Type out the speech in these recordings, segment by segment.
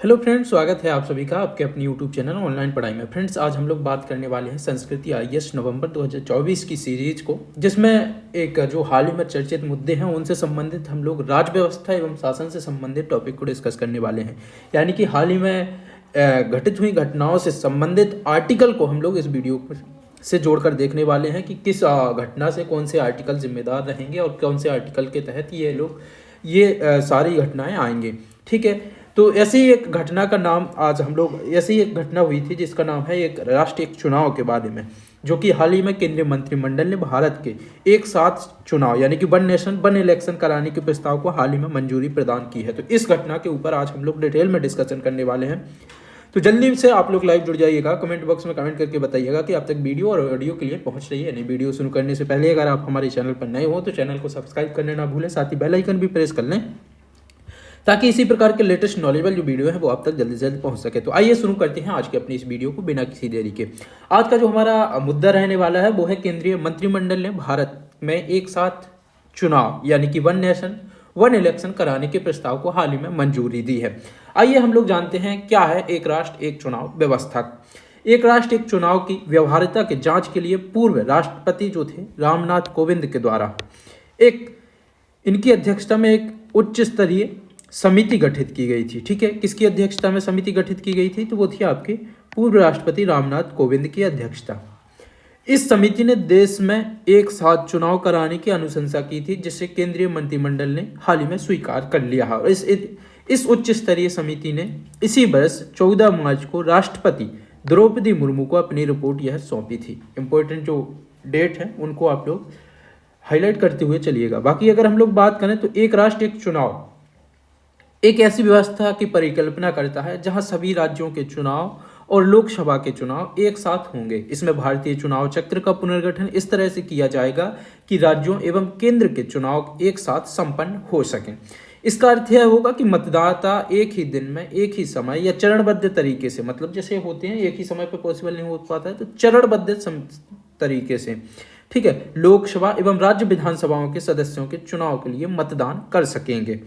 Hello friends, स्वागत है आप सभी का आपके अपनी यूट्यूब चैनल ऑनलाइन पढ़ाई में। फ्रेंड्स, आज हम लोग बात करने वाले हैं संस्कृति आईएएस नवंबर 2024 की सीरीज को, जिसमें एक जो हाल ही में चर्चित मुद्दे हैं उनसे संबंधित हम लोग राज्य व्यवस्था एवं शासन से संबंधित टॉपिक को डिस्कस करने वाले हैं। यानी कि हाल ही में घटित हुई घटनाओं से संबंधित आर्टिकल को हम लोग इस वीडियो से जोड़कर देखने वाले हैं कि किस घटना से कौन से आर्टिकल जिम्मेदार रहेंगे और कौन से आर्टिकल के तहत ये सारी घटनाएं आएंगी। ठीक है, तो ऐसी एक घटना का नाम आज हम लोग ऐसी एक घटना हुई थी जिसका नाम है एक राष्ट्रीय चुनाव के बारे में, जो कि हाल ही में केंद्रीय मंत्रिमंडल ने भारत के एक साथ चुनाव यानी कि वन नेशन वन इलेक्शन कराने के प्रस्ताव को हाल ही में मंजूरी प्रदान की है। तो इस घटना के ऊपर आज हम लोग डिटेल में डिस्कशन करने वाले हैं। तो जल्दी से आप लोग लाइव जुड़ जाइएगा, कमेंट बॉक्स में कमेंट करके बताइएगा कि आप तक वीडियो और ऑडियो के लिए पहुंच रही है नहीं। वीडियो शुरू करने से पहले अगर आप हमारे चैनल पर नए हो तो चैनल को सब्सक्राइब करने ना भूलें, साथ ही बेल आइकन भी प्रेस कर लें ताकि इसी प्रकार के लेटेस्ट नॉलेजेबल जो वीडियो है वो आप तक जल्दी से जल्दी पहुंच सके। तो आइए शुरू करते हैं आज की अपनी इस वीडियो को बिना किसी देरी के। आज का जो हमारा मुद्दा रहने वाला है वो है केंद्रीय मंत्रिमंडल ने भारत में एक साथ चुनाव यानी कि वन नेशन वन इलेक्शन कराने के प्रस्ताव को हाल ही में मंजूरी दी है। आइए हम लोग जानते हैं क्या है एक राष्ट्र एक चुनाव व्यवस्था। एक राष्ट्र एक चुनाव की व्यवहार्यता के जांच के लिए पूर्व राष्ट्रपति जो थे रामनाथ कोविंद के द्वारा इनकी अध्यक्षता में एक उच्च स्तरीय समिति गठित की गई थी। ठीक है, किसकी अध्यक्षता में समिति गठित की गई थी? तो वो थी आपके पूर्व राष्ट्रपति रामनाथ कोविंद की अध्यक्षता। इस समिति ने देश में एक साथ चुनाव कराने की अनुशंसा की थी, जिसे केंद्रीय मंत्रिमंडल ने हाल ही में स्वीकार कर लिया है। और इस उच्च स्तरीय समिति ने इसी वर्ष 14 मार्च को राष्ट्रपति द्रौपदी मुर्मू को अपनी रिपोर्ट यह सौंपी थी। इंपॉर्टेंट जो डेट है उनको आप लोग हाईलाइट करते हुए चलिएगा। बाकी अगर हम लोग बात करें तो एक राष्ट्र एक चुनाव एक ऐसी व्यवस्था की परिकल्पना करता है जहां सभी राज्यों के चुनाव और लोकसभा के चुनाव एक साथ होंगे। इसमें भारतीय चुनाव चक्र का पुनर्गठन इस तरह से किया जाएगा कि राज्यों एवं केंद्र के चुनाव एक साथ संपन्न हो सकें। इसका अर्थ यह होगा कि मतदाता एक ही दिन में एक ही समय या चरणबद्ध तरीके से, मतलब जैसे होते हैं एक ही समय पर पॉसिबल नहीं हो पाता है तो चरणबद्ध तरीके से, ठीक है, लोकसभा एवं राज्य विधानसभाओं के सदस्यों के चुनाव के लिए मतदान कर सकेंगे।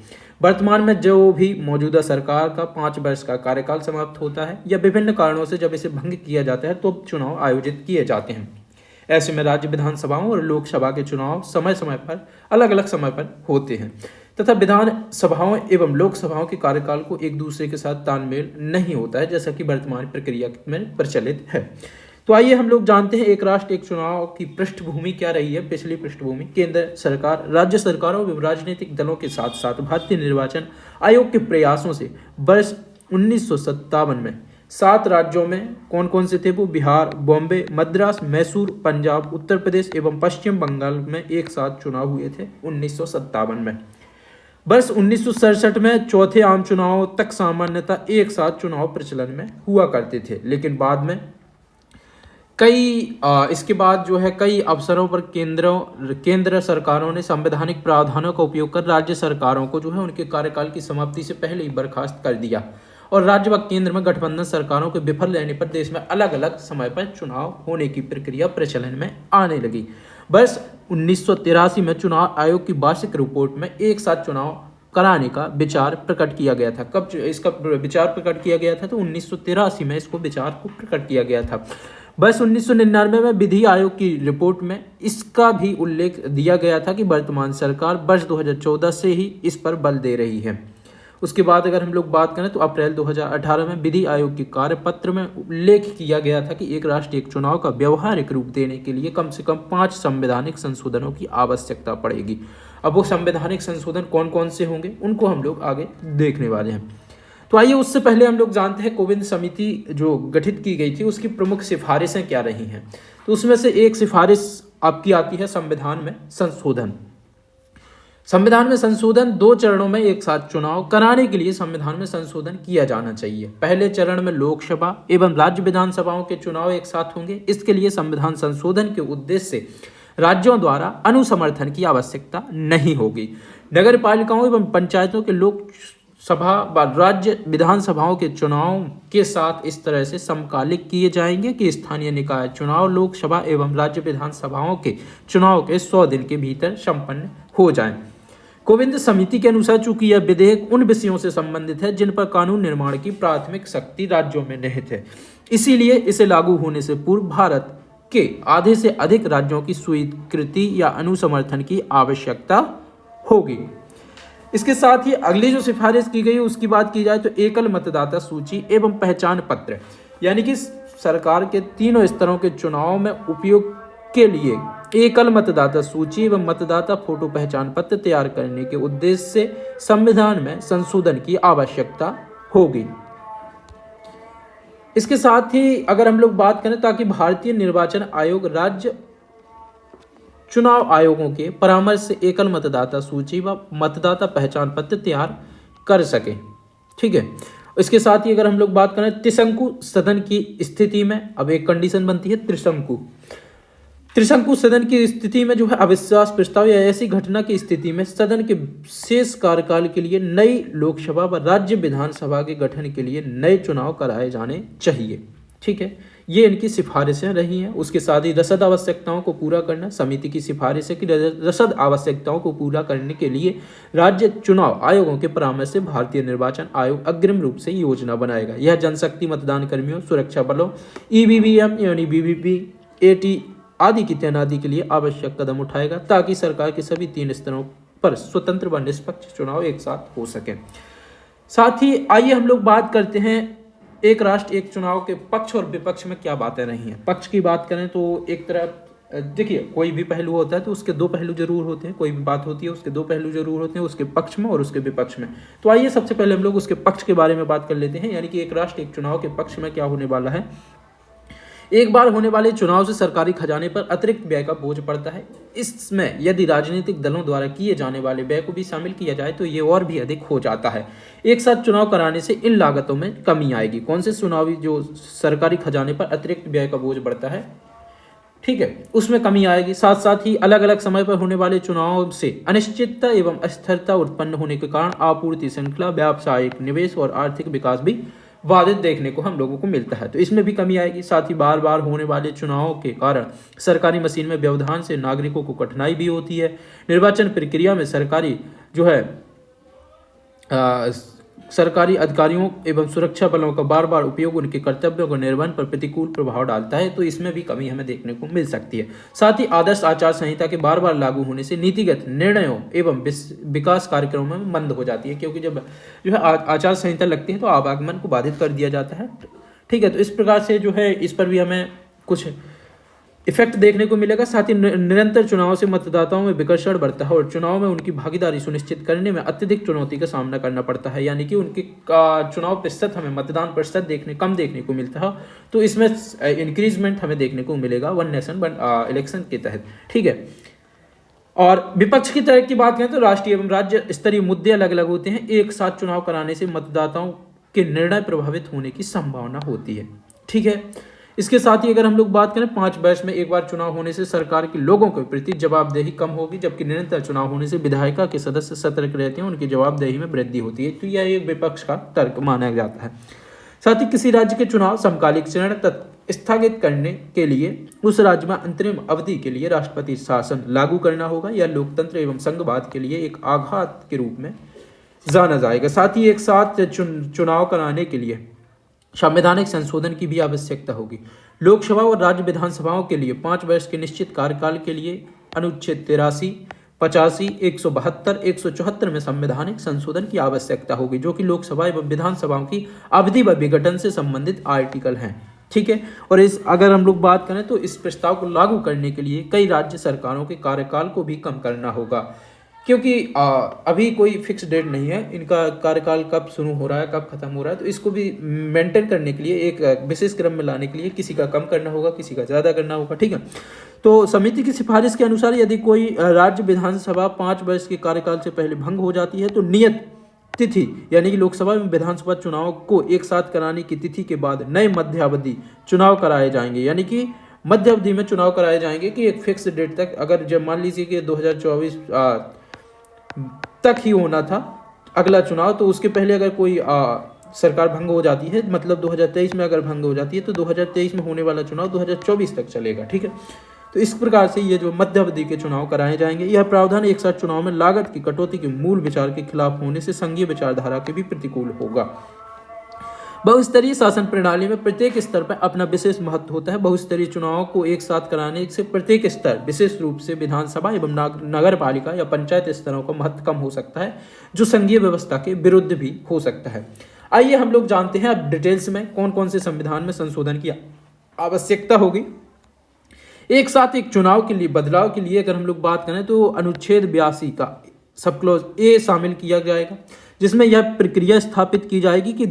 वर्तमान में जो भी मौजूदा सरकार का 5 वर्ष का कार्यकाल समाप्त होता है या विभिन्न कारणों से जब इसे भंग किया जाता है तो चुनाव आयोजित किए जाते हैं। ऐसे में राज्य विधानसभाओं और लोकसभा के चुनाव समय समय पर अलग अलग समय पर होते हैं तथा विधानसभाओं एवं लोकसभाओं के कार्यकाल को एक दूसरे के साथ तालमेल नहीं होता है, जैसा कि वर्तमान प्रक्रिया में प्रचलित है। तो आइए हम लोग जानते हैं एक राष्ट्र एक चुनाव की पृष्ठभूमि क्या रही है। पिछली पृष्ठभूमि केंद्र सरकार, राज्य सरकारों एवं राजनीतिक दलों के साथ साथ भारतीय निर्वाचन आयोग के प्रयासों से वर्ष 1957 में 7 राज्यों में कौन कौन से थे वो बिहार, बॉम्बे, मद्रास, मैसूर, पंजाब, उत्तर प्रदेश एवं पश्चिम बंगाल में एक साथ चुनाव हुए थे 1957 में। वर्ष 1967 में चौथे आम चुनाव तक सामान्यतः एक साथ चुनाव प्रचलन में हुआ करते थे, लेकिन बाद में इसके बाद जो है कई अवसरों पर केंद्र सरकारों ने संवैधानिक प्रावधानों का उपयोग कर राज्य सरकारों को जो है उनके कार्यकाल की समाप्ति से पहले ही बर्खास्त कर दिया और राज्य व केंद्र में गठबंधन सरकारों के विफल रहने पर देश में अलग अलग समय पर चुनाव होने की प्रक्रिया प्रचलन में आने लगी। वर्ष 1983 में चुनाव आयोग की वार्षिक रिपोर्ट में एक साथ चुनाव कराने का विचार प्रकट किया गया था। कब इसका विचार प्रकट किया गया था? तो 1983 में इसको विचार को प्रकट किया गया था। बस 1999 में विधि आयोग की रिपोर्ट में इसका भी उल्लेख दिया गया था कि वर्तमान सरकार वर्ष 2014 से ही इस पर बल दे रही है। उसके बाद अगर हम लोग बात करें तो अप्रैल 2018 में विधि आयोग के कार्यपत्र में उल्लेख किया गया था कि एक राष्ट्र एक चुनाव का व्यवहारिक रूप देने के लिए कम से कम 5 संवैधानिक संशोधनों की आवश्यकता पड़ेगी। अब वो संवैधानिक संशोधन कौन कौन से होंगे उनको हम लोग आगे देखने वाले हैं। तो आइए उससे पहले हम लोग जानते हैं कोविंद समिति जो गठित की गई थी उसकी प्रमुख सिफारिशें क्या रही हैं। तो उसमें से एक सिफारिश आपकी आती है संविधान में संशोधन। संविधान में संशोधन 2 चरणों में एक साथ चुनाव कराने के लिए संविधान में संशोधन किया जाना चाहिए। पहले चरण में लोकसभा एवं राज्य विधानसभाओं के चुनाव एक साथ होंगे। इसके लिए संविधान संशोधन के उद्देश्य से राज्यों द्वारा अनुसमर्थन की आवश्यकता नहीं होगी। नगर पालिकाओं एवं पंचायतों के लोकसभा व राज्य विधानसभाओं के चुनाव के साथ इस तरह से समकालिक किए जाएंगे कि स्थानीय निकाय चुनाव लोकसभा एवं राज्य विधानसभाओं के चुनाव के 100 दिन के भीतर संपन्न हो जाएं। कोविंद समिति के अनुसार चूंकि यह विधेयक उन विषयों से संबंधित है जिन पर कानून निर्माण की प्राथमिक शक्ति राज्यों में निहित है, इसीलिए इसे लागू होने से पूर्व भारत के आधे से अधिक राज्यों की स्वीकृति या अनुसमर्थन की आवश्यकता होगी। इसके साथ ही अगली जो सिफारिश की गई उसकी बात की जाए तो एकल मतदाता सूची एवं पहचान पत्र, यानी कि सरकार के तीनों स्तरों के चुनाव में उपयोग के लिए एकल मतदाता सूची एवं मतदाता फोटो पहचान पत्र तैयार करने के उद्देश्य से संविधान में संशोधन की आवश्यकता होगी। इसके साथ ही अगर हम लोग बात करें ताकि भारतीय निर्वाचन आयोग राज्य चुनाव आयोगों के परामर्श से एकल मतदाता सूची व मतदाता पहचान पत्र तैयार कर सके। ठीक है, इसके साथ ही अगर हम लोग बात करें त्रिशंकु सदन की स्थिति में, अब एक कंडीशन बनती है त्रिशंकु सदन की स्थिति में जो है अविश्वास प्रस्ताव या ऐसी घटना की स्थिति में सदन के शेष कार्यकाल के लिए नई लोकसभा व राज्य विधानसभा के गठन के लिए नए चुनाव कराए जाने चाहिए। ठीक है, ये इनकी सिफारिशें रही हैं। उसके साथ ही रसद आवश्यकताओं को पूरा करना, समिति की सिफारिश है कि रसद आवश्यकताओं को पूरा करने के लिए राज्य चुनाव आयोगों के परामर्श से भारतीय निर्वाचन आयोग अग्रिम रूप से योजना बनाएगा। यह जनशक्ति, मतदान कर्मियों, सुरक्षा बलों, ईवीएम यानी वीवीपैट आदि की तैनाती के लिए आवश्यक कदम उठाएगा ताकि सरकार के सभी 3 स्तरों पर स्वतंत्र व निष्पक्ष चुनाव एक साथ हो सके। साथ ही आइए हम लोग बात करते हैं एक राष्ट्र एक चुनाव के पक्ष और विपक्ष में क्या बातें रही हैं। पक्ष की बात करें तो एक तरफ देखिए, कोई भी पहलू होता है तो उसके 2 पहलू जरूर होते हैं। कोई भी बात होती है उसके 2 पहलू जरूर होते हैं, उसके पक्ष में और उसके विपक्ष में। तो आइए सबसे पहले हम लोग उसके पक्ष के बारे में बात कर लेते हैं, यानी कि एक राष्ट्र एक चुनाव के पक्ष में क्या होने वाला है। एक बार होने वाले चुनाव से सरकारी खजाने पर अतिरिक्त व्यय का बोझ पड़ता है। इसमें यदि राजनीतिक दलों द्वारा किए जाने वाले व्यय को भी शामिल किया जाए तो ये और भी अधिक हो जाता है। एक साथ चुनाव कराने से इन लागतों में कमी आएगी। कौन से चुनावी जो सरकारी खजाने पर अतिरिक्त व्यय का बोझ बढ़ता है, ठीक है, उसमें कमी आएगी। साथ साथ ही अलग अलग समय पर होने वाले चुनाव से अनिश्चितता एवं अस्थिरता उत्पन्न होने के कारण आपूर्ति श्रृंखला, व्यावसायिक निवेश और आर्थिक विकास भी बाधित देखने को हम लोगों को मिलता है, तो इसमें भी कमी आएगी। साथ ही बार बार होने वाले चुनावों के कारण सरकारी मशीन में व्यवधान से नागरिकों को कठिनाई भी होती है। निर्वाचन प्रक्रिया में सरकारी जो है सरकारी अधिकारियों एवं सुरक्षा बलों का बार बार उपयोग उनके कर्तव्यों को निर्वहन पर प्रतिकूल प्रभाव डालता है, तो इसमें भी कमी हमें देखने को मिल सकती है। साथ ही आदर्श आचार संहिता के बार बार लागू होने से नीतिगत निर्णयों एवं विकास कार्यक्रमों में मंद हो जाती है, क्योंकि जब जो है आचार संहिता लगती है तो आवागमन को बाधित कर दिया जाता है। ठीक है, तो इस प्रकार से जो है इस पर भी हमें कुछ इफेक्ट देखने को मिलेगा। साथ ही निरंतर चुनाव से मतदाताओं में विकर्षण बढ़ता है और चुनाव में उनकी भागीदारी सुनिश्चित करने में अत्यधिक चुनौती का सामना करना पड़ता है, यानी कि उनके चुनाव प्रतिशत हमें मतदान प्रतिशत कम देखने को मिलता है, तो इसमें इंक्रीजमेंट हमें देखने को मिलेगा 1 नेशन 1 इलेक्शन के तहत। ठीक है, और विपक्ष की तरह की बात करें तो राष्ट्रीय एवं राज्य स्तरीय मुद्दे अलग अलग होते हैं। एक साथ चुनाव कराने से मतदाताओं के निर्णय प्रभावित होने की संभावना होती है। ठीक है, इसके साथ ही अगर हम लोग बात करें 5 वर्ष में एक बार चुनाव होने से सरकार के लोगों के प्रति जवाबदेही कम होगी, जबकि निरंतर चुनाव होने से विधायिका के सदस्य सतर्क रहते हैं, उनकी जवाबदेही में वृद्धि होती है। तो यह एक विपक्ष का तर्क माना जाता है। साथ ही किसी राज्य के चुनाव समकालिक चरण तक स्थगित करने के लिए उस राज्य में अंतरिम अवधि के लिए राष्ट्रपति शासन लागू करना होगा, या लोकतंत्र एवं संघवाद के लिए एक आघात के रूप में जाना जाएगा। साथ ही एक साथ चुनाव कराने के लिए संवैधानिक संशोधन की भी आवश्यकता होगी। लोकसभा और राज्य विधानसभाओं के लिए 5 वर्ष के निश्चित कार्यकाल के लिए अनुच्छेद 83, 85, 172, 174 में संवैधानिक संशोधन की आवश्यकता होगी, जो कि लोकसभा एवं विधानसभाओं की अवधि व विघटन से संबंधित आर्टिकल हैं। ठीक है, और इस अगर हम लोग बात करें तो इस प्रस्ताव को लागू करने के लिए कई राज्य सरकारों के कार्यकाल को भी कम करना होगा, क्योंकि अभी कोई फिक्स डेट नहीं है इनका कार्यकाल कब शुरू हो रहा है कब खत्म हो रहा है, तो इसको भी मेंटेन करने के लिए एक विशेष क्रम में लाने के लिए किसी का कम करना होगा, किसी का ज़्यादा करना होगा। ठीक है, तो समिति की सिफारिश के अनुसार यदि कोई राज्य विधानसभा 5 वर्ष के कार्यकाल से पहले भंग हो जाती है तो नियत तिथि यानी कि लोकसभा एवं विधानसभा चुनाव को एक साथ कराने की तिथि के बाद नए मध्यावधि चुनाव कराए जाएंगे, यानी कि मध्य अवधि में चुनाव कराए जाएंगे कि एक फिक्स डेट तक। अगर जब मान लीजिए कि 2024 तक ही होना था अगला चुनाव, तो उसके पहले अगर कोई सरकार भंग हो जाती है, मतलब 2023 में अगर भंग हो जाती है तो 2023 में होने वाला चुनाव 2024 तक चलेगा। ठीक है, तो इस प्रकार से ये जो मध्य अवधि के चुनाव कराए जाएंगे, यह प्रावधान एक साथ चुनाव में लागत की कटौती के मूल विचार के खिलाफ होने से संघीय विचारधारा के भी प्रतिकूल होगा। बहुस्तरीय शासन प्रणाली में प्रत्येक स्तर पर अपना विशेष महत्व होता है। बहुस्तरीय चुनावों को एक साथ कराने से प्रत्येक स्तर, विशेष रूप से विधानसभा एवं नगर पालिका या पंचायत स्तरों का महत्व कम हो सकता है, जो संघीय व्यवस्था के विरुद्ध भी हो सकता है। आइए हम लोग जानते हैं अब डिटेल्स में कौन कौन से संविधान में संशोधन की आवश्यकता होगी। एक साथ एक चुनाव के लिए बदलाव के लिए अगर हम लोग बात करें तो अनुच्छेद 82 का सब क्लॉज ए शामिल किया जाएगा, जिसमें यह प्रक्रिया स्थापित की जाएगी कि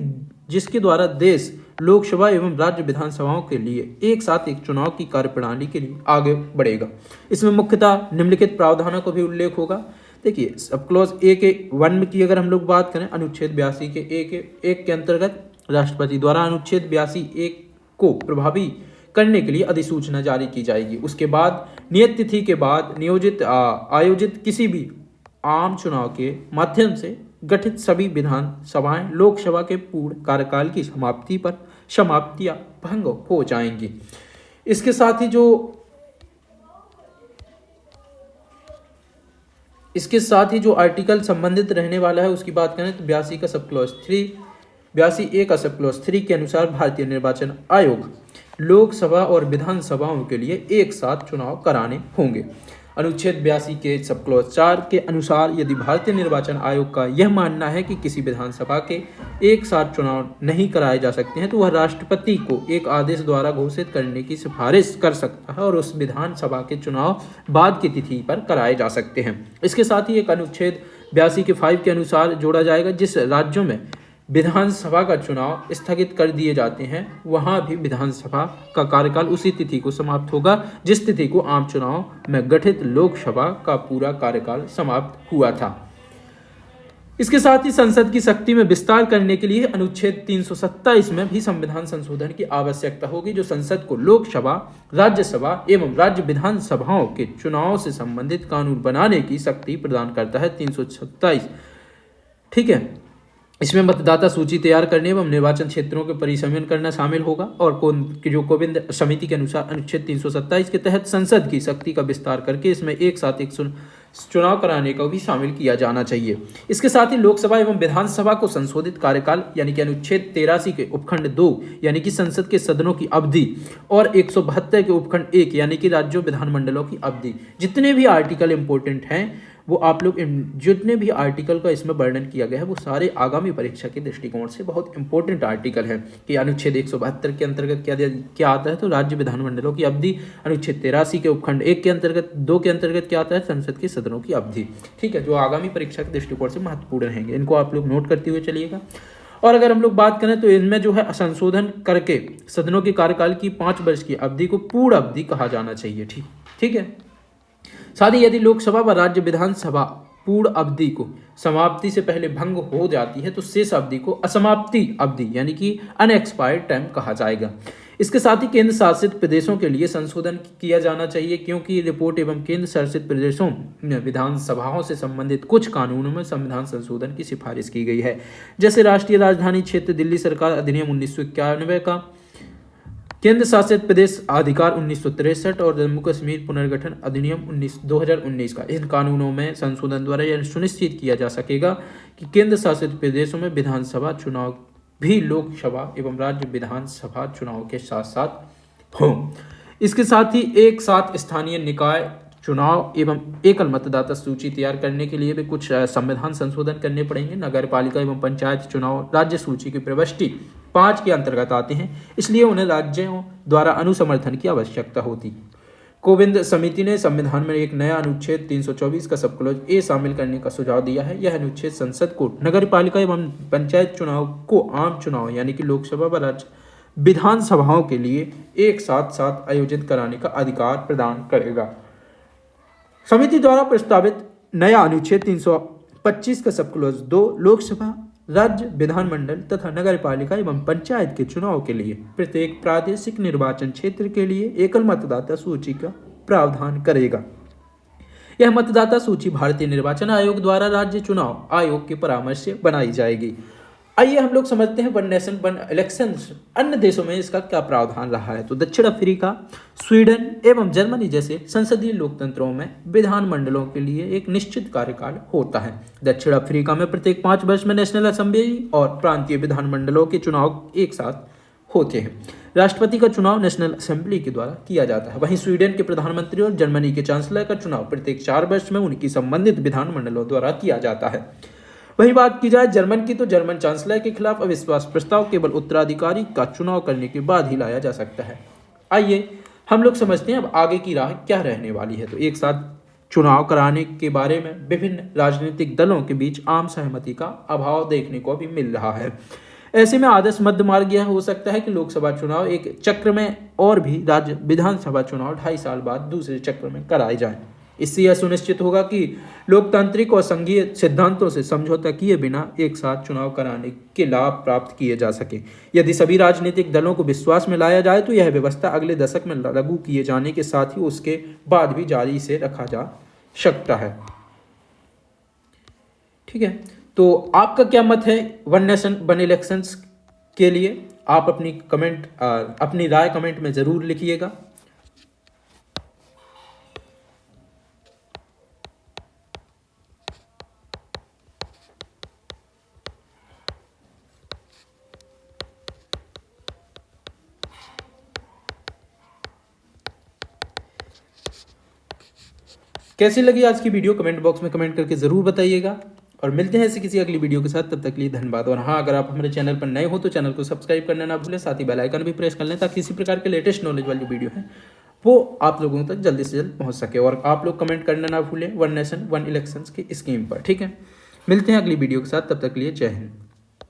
जिसके द्वारा देश लोकसभा एवं राज्य विधानसभाओं के लिए एक साथ एक चुनाव की कार्यप्रणाली के लिए आगे बढ़ेगा। इसमें मुख्यतः निम्नलिखित प्रावधानों का भी उल्लेख होगा। देखिए, सब क्लॉज ए के 1 की अगर हम लोग बात करें, अनुच्छेद 82 के एक के अंतर्गत राष्ट्रपति द्वारा अनुच्छेद 82(1) को प्रभावी करने के लिए अधिसूचना जारी की जाएगी। उसके बाद नियत तिथि के बाद आयोजित किसी भी आम चुनाव के माध्यम से गठित सभी विधानसभाएं लोकसभा के पूर्ण कार्यकाल की समाप्तियां भंग हो जाएंगी। इसके साथ ही जो आर्टिकल संबंधित रहने वाला है उसकी बात करें तो 82 का सब क्लॉज 3, 82(a) का सब क्लॉज 3 के अनुसार भारतीय निर्वाचन आयोग लोकसभा और विधानसभाओं के लिए एक साथ चुनाव कराने होंगे। अनुच्छेद 82 के सब क्लॉज 4 के अनुसार यदि भारतीय निर्वाचन आयोग का यह मानना है कि किसी विधानसभा के एक साथ चुनाव नहीं कराए जा सकते हैं तो वह राष्ट्रपति को एक आदेश द्वारा घोषित करने की सिफारिश कर सकता है और उस विधानसभा के चुनाव बाद की तिथि पर कराए जा सकते हैं। इसके साथ ही एक अनुच्छेद 82 के 5 के अनुसार जोड़ा जाएगा, जिस राज्यों में विधानसभा का चुनाव स्थगित कर दिए जाते हैं वहां भी विधानसभा का कार्यकाल उसी तिथि को समाप्त होगा जिस तिथि को आम चुनाव में गठित लोकसभा का पूरा कार्यकाल समाप्त हुआ था। इसके साथ ही संसद की शक्ति में विस्तार करने के लिए अनुच्छेद 327 में भी संविधान संशोधन की आवश्यकता होगी, जो संसद को लोकसभा, राज्यसभा एवं राज्य विधानसभाओं के चुनाव से संबंधित कानून बनाने की शक्ति प्रदान करता है। 327, ठीक है। इसमें मतदाता सूची तैयार करने एवं निर्वाचन क्षेत्रों के परिसमन करना शामिल होगा और कोविंद समिति के अनुसार अनुच्छेद 327 के तहत संसद की शक्ति का विस्तार करके इसमें एक साथ एक चुनाव कराने का भी शामिल किया जाना चाहिए। इसके साथ ही लोकसभा एवं विधानसभा को संशोधित कार्यकाल यानी कि अनुच्छेद 83 के उपखंड 2 यानी कि संसद के सदनों की अवधि और 172 के उपखंड 1 यानी कि राज्यों विधानमंडलों की अवधि, जितने भी आर्टिकल इंपॉर्टेंट हैं वो आप लोग जितने भी आर्टिकल का इसमें वर्णन किया गया है वो सारे आगामी परीक्षा के दृष्टिकोण से बहुत इंपॉर्टेंट आर्टिकल है कि अनुच्छेद 172 के अंतर्गत क्या आता है तो राज्य विधानमंडलों की अवधि, अनुच्छेद 83 के उपखंड 1 के अंतर्गत 2 के अंतर्गत क्या आता है संसद के सदनों की अवधि, ठीक है, जो आगामी परीक्षा के दृष्टिकोण से महत्वपूर्ण रहेंगे। इनको आप लोग नोट करते हुए चलिएगा। और अगर हम लोग बात करें तो इनमें जो है संशोधन करके सदनों के कार्यकाल की 5 वर्ष की अवधि को पूर्ण अवधि कहा जाना चाहिए, ठीक है। साथ ही यदि लोकसभा व राज्य विधानसभा पूर्ण अवधि को समाप्ति से पहले भंग हो जाती है तो शेष अवधि को असमाप्ति अवधि यानी कि अनएक्सपायर्ड टाइम कहा जाएगा। इसके साथ ही केंद्र शासित प्रदेशों के लिए संशोधन किया जाना चाहिए, क्योंकि रिपोर्ट एवं केंद्र शासित प्रदेशों में विधानसभाओं से संबंधित कुछ कानूनों में संविधान संशोधन की सिफारिश की गई है, जैसे राष्ट्रीय राजधानी क्षेत्र दिल्ली सरकार अधिनियम 1991 का, केंद्र शासित प्रदेश अधिकार 1963 और जम्मू कश्मीर पुनर्गठन अधिनियम 2019 का। इन कानूनों में संशोधन द्वारा यह सुनिश्चित किया जा सकेगा कि केंद्र शासित प्रदेशों में विधानसभा चुनाव भी लोकसभा एवं राज्य विधानसभा चुनाव के साथ साथ हों। इसके साथ ही एक साथ स्थानीय निकाय चुनाव एवं एकल मतदाता सूची तैयार करने के लिए भी कुछ संविधान संशोधन करने पड़ेंगे। नगर पालिका एवं पंचायत चुनाव राज्य सूची की प्रविष्टि 5 के अंतर्गत आते हैं, इसलिए उन्हें राज्यों द्वारा अनुसमर्थन की आवश्यकता होती। कोविंद समिति ने संविधान में एक नया अनुच्छेद 324 का सब क्लॉज ए शामिल करने का सुझाव दिया है। यह अनुच्छेद संसद को नगर पालिका एवं पंचायत चुनाव को आम चुनाव यानी कि लोकसभा व राज्य विधानसभाओं के लिए एक साथ आयोजित कराने का अधिकार प्रदान करेगा। समिति द्वारा प्रस्तावित नया अनुच्छेद 325 का सब क्लॉज 2 लोकसभा, राज्य विधानमंडल तथा नगर पालिका एवं पंचायत के चुनाव के लिए प्रत्येक प्रादेशिक निर्वाचन क्षेत्र के लिए एकल मतदाता सूची का प्रावधान करेगा। यह मतदाता सूची भारतीय निर्वाचन आयोग द्वारा राज्य चुनाव आयोग के परामर्श से बनाई जाएगी। आइए हम लोग समझते हैं वन नेशन वन इलेक्शंस अन्य देशों में इसका क्या प्रावधान रहा है। तो दक्षिण अफ्रीका, स्वीडन एवं जर्मनी जैसे संसदीय लोकतंत्रों में विधानमंडलों के लिए एक निश्चित कार्यकाल होता है। दक्षिण अफ्रीका में प्रत्येक 5 वर्ष में नेशनल असेंबली और प्रांतीय विधानमंडलों के चुनाव एक साथ होते हैं। राष्ट्रपति का चुनाव नेशनल असेंबली के द्वारा किया जाता है। वहीं स्वीडन के प्रधानमंत्री और जर्मनी के चांसलर का चुनाव प्रत्येक 4 वर्ष में उनकी संबंधित विधानमंडलों द्वारा किया जाता है। वही बात की जाए जर्मन की, तो जर्मन चांसलर के खिलाफ अविश्वास प्रस्ताव केवल उत्तराधिकारी का चुनाव करने के बाद ही लाया जा सकता है। आइए हम लोग समझते हैं अब आगे की राह क्या रहने वाली है। तो एक साथ चुनाव कराने के बारे में विभिन्न राजनीतिक दलों के बीच आम सहमति का अभाव देखने को भी मिल रहा है। ऐसे में आदर्श मध्य मार्ग यह हो सकता है कि लोकसभा चुनाव एक चक्र में और भी राज्य विधानसभा चुनाव 2.5 साल बाद दूसरे चक्र में कराए जाएं। इससे यह सुनिश्चित होगा कि लोकतांत्रिक और संघीय सिद्धांतों से समझौता किए बिना एक साथ चुनाव कराने के लाभ प्राप्त किए जा सके। यदि सभी राजनीतिक दलों को विश्वास में लाया जाए तो यह व्यवस्था अगले दशक में लागू किए जाने के साथ ही उसके बाद भी जारी से रखा जा सकता है। ठीक है, तो आपका क्या मत है वन नेशन वन इलेक्शंस के लिए? आप अपनी राय कमेंट में ज़रूर लिखिएगा। कैसी लगी आज की वीडियो कमेंट बॉक्स में कमेंट करके ज़रूर बताइएगा और मिलते हैं ऐसी किसी अगली वीडियो के साथ। तब तक के लिए धन्यवाद। और हाँ, अगर आप हमारे चैनल पर नए हो तो चैनल को सब्सक्राइब करना ना भूलें, साथ ही बेल आइकन भी प्रेस कर लें ताकि इसी प्रकार के लेटेस्ट नॉलेज वाली वीडियो है वो आप लोगों तक जल्दी से जल्द पहुँच सके। और आप लोग कमेंट करना ना भूलें वन नेशन वन इलेक्शंस की स्कीम पर। ठीक है, मिलते हैं अगली वीडियो के साथ, तब तक के लिए जय हिंद।